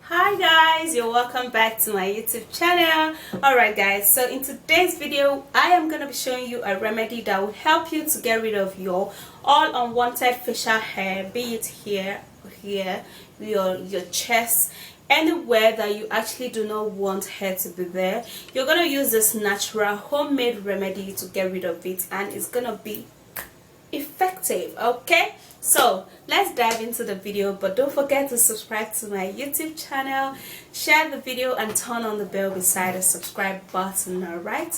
Hi guys, you're welcome back to my YouTube channel. Alright guys, so in today's video I am going to be showing you a remedy that will help you to get rid of your all unwanted facial hair, be it here, your chest, anywhere that you actually do not want hair to be there. You're going to use this natural homemade remedy to get rid of it, and it's going to be effective. Okay, so let's dive into the video, but don't forget to subscribe to my YouTube channel, share the video, and turn on the bell beside the subscribe button. All right,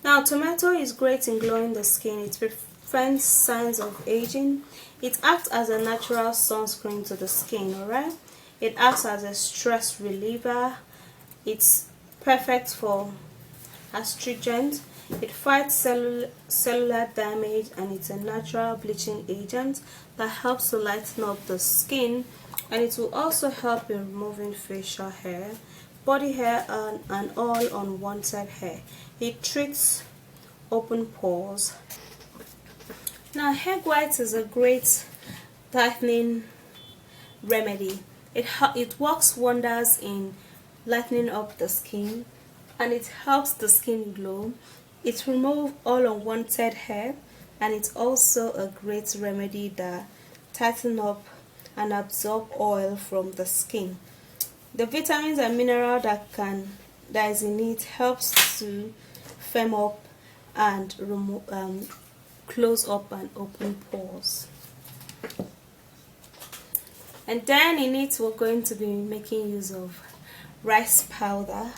now tomato is great in glowing the skin. It prevents signs of aging. It acts as a natural sunscreen to the skin. All right, it acts as a stress reliever. It's perfect for astringent. It fights cellular damage, and it's a natural bleaching agent that helps to lighten up the skin, and it will also help in removing facial hair, body hair, and all unwanted hair. It treats open pores. Now, egg white is a great tightening remedy. It works wonders in lightening up the skin, and it helps the skin glow. It removes all unwanted hair, and it's also a great remedy that tightens up and absorb oil from the skin. The vitamins and mineral that is in it helps to firm up and remove, close up and open pores. And then in it we're going to be making use of rice powder.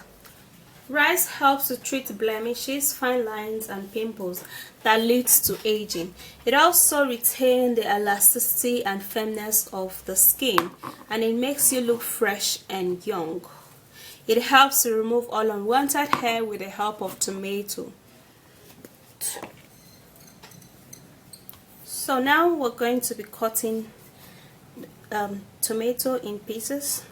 Rice helps to treat blemishes, fine lines, and pimples that leads to aging. It also retains the elasticity and firmness of the skin, and it makes you look fresh and young. It helps to remove all unwanted hair with the help of tomato. So now we're going to be cutting tomato in pieces.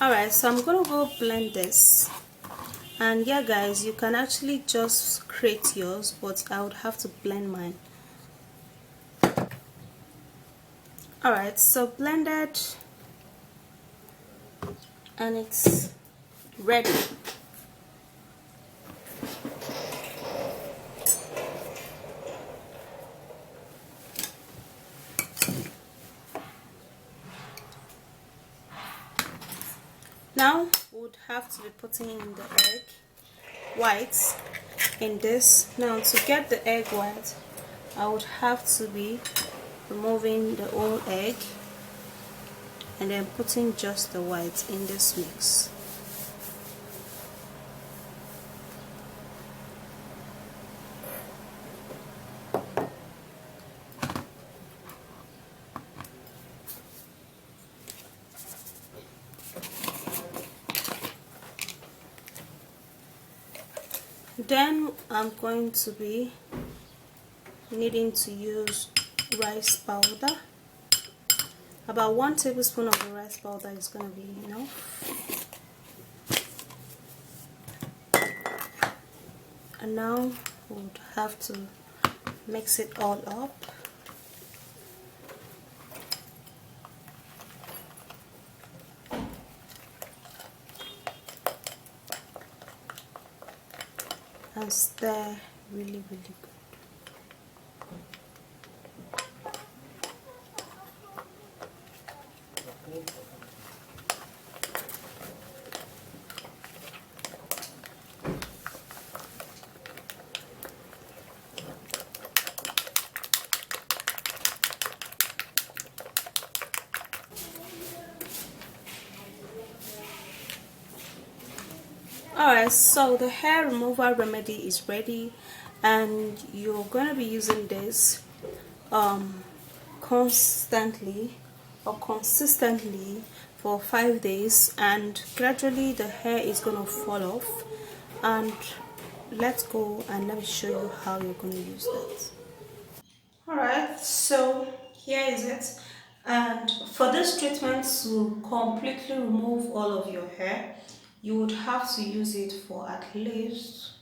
Alright, so I'm gonna go blend this, and yeah guys, you can actually just create yours, but I would have to blend mine. Alright, so blended, and it's ready. Now we would have to be putting in the egg whites in this. Now to get the egg white, I would have to be removing the whole egg and then putting just the white in this mix. Then I'm going to be needing to use rice powder. About 1 tablespoon of the rice powder is going to be enough. And now we would have to mix it all up. And stir really good. Alright, so the hair removal remedy is ready, and you're going to be using this consistently for 5 days, and gradually the hair is going to fall off, and let's go and let me show you how you're going to use that. Alright, so here is it. And for this treatment to completely remove all of your hair, you would have to use it for at least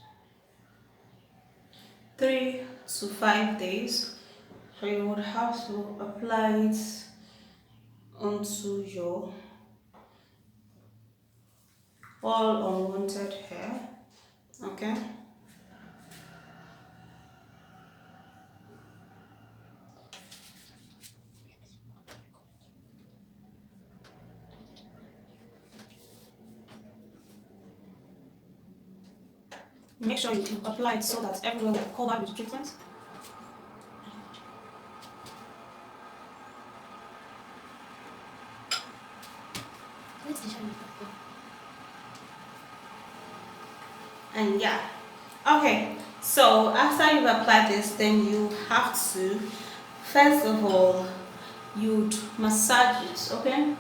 3 to 5 days. So you would have to apply it onto your all unwanted hair. Okay. Make sure you apply it so that everywhere will be covered with the treatment. And yeah, okay, so after you've applied this, then you have to, first of all, you'd massage it. Okay,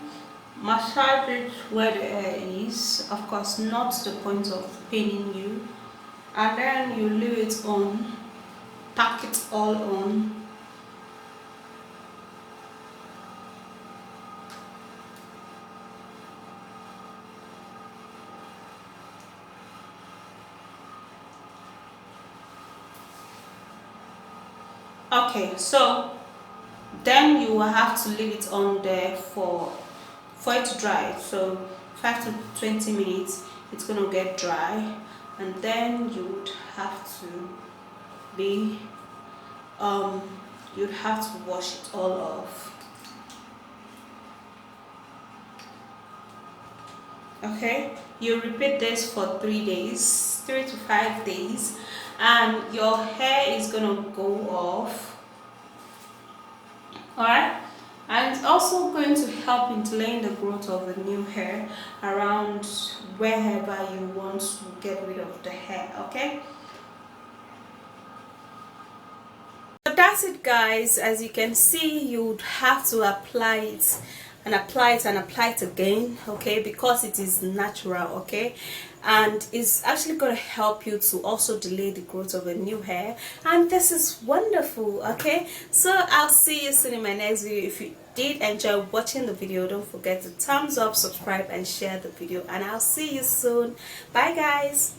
massage it where the hair is, of course not to the point of paining you, and then you leave it on, tack it all on. Okay, so then you will have to leave it on there for it to dry. So 5 to 20 minutes, it's going to get dry, and then you would have to be you'd have to wash it all off. Okay, you repeat this for 3 days, 3 to 5 days, and your hair is gonna go off. Alright, and it's also going to help in delaying the growth of the new hair around wherever you want to get rid of the hair. Okay, so that's it, guys. As you can see, you would have to apply it and apply it and apply it again, okay, because it is natural. Okay, and it's actually going to help you to also delay the growth of a new hair, and this is wonderful. Okay, so I'll see you soon in my next video. If you did enjoy watching the video, don't forget to thumbs up, subscribe and share the video, and I'll see you soon. Bye guys.